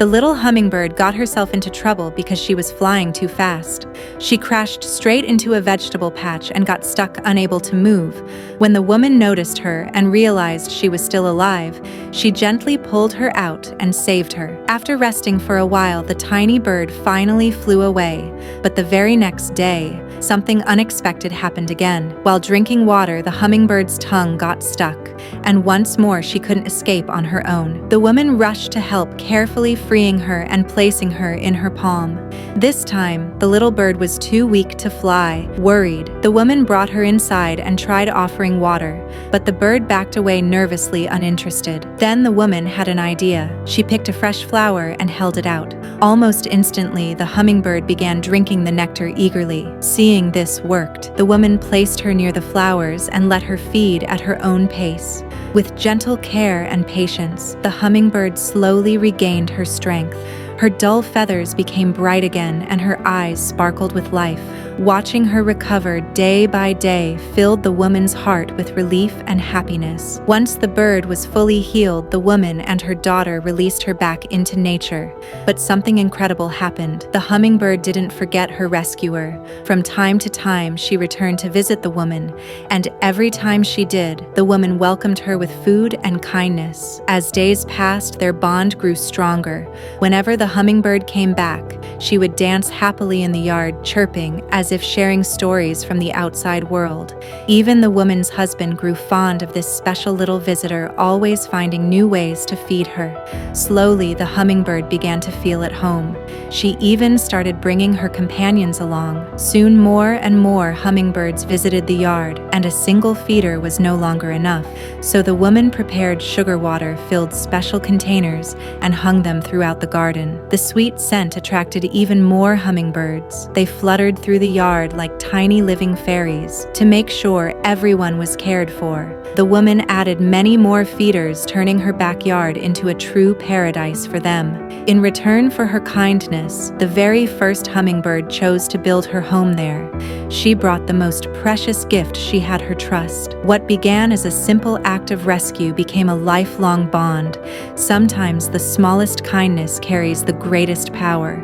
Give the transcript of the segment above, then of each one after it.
The little hummingbird got herself into trouble because she was flying too fast. She crashed straight into a vegetable patch and got stuck, unable to move. When the woman noticed her and realized she was still alive, she gently pulled her out and saved her. After resting for a while, the tiny bird finally flew away. But the very next day, something unexpected happened again. While drinking water, the hummingbird's tongue got stuck, and once more she couldn't escape on her own. The woman rushed to help, carefully freeing her and placing her in her palm. This time, the little bird was too weak to fly. Worried, the woman brought her inside and tried offering water, but the bird backed away nervously, uninterested. Then the woman had an idea. She picked a fresh flower and held it out. Almost instantly, the hummingbird began drinking the nectar eagerly. Seeing this worked, the woman placed her near the flowers and let her feed at her own pace. With gentle care and patience, the hummingbird slowly regained her strength. Her dull feathers became bright again and her eyes sparkled with life. Watching her recover day by day filled the woman's heart with relief and happiness. Once the bird was fully healed, the woman and her daughter released her back into nature. But something incredible happened. The hummingbird didn't forget her rescuer. From time to time, she returned to visit the woman, and every time she did, the woman welcomed her with food and kindness. As days passed, their bond grew stronger. Whenever the hummingbird came back, she would dance happily in the yard, chirping as if sharing stories from the outside world. Even the woman's husband grew fond of this special little visitor, always finding new ways to feed her. Slowly, the hummingbird began to feel at home. She even started bringing her companions along. Soon more and more hummingbirds visited the yard, and a single feeder was no longer enough. So the woman prepared sugar water, filled special containers, and hung them throughout the garden. The sweet scent attracted even more hummingbirds. They fluttered through the yard like tiny living fairies. To make sure everyone was cared for, the woman added many more feeders, turning her backyard into a true paradise for them. In return for her kindness, the very first hummingbird chose to build her home there. She brought the most precious gift: she had her trust. What began as a simple act of rescue became a lifelong bond. Sometimes the smallest kindness carries the greatest power.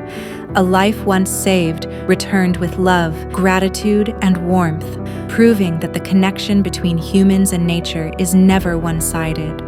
A life once saved returned with love, gratitude, and warmth, proving that the connection between humans and nature is never one-sided.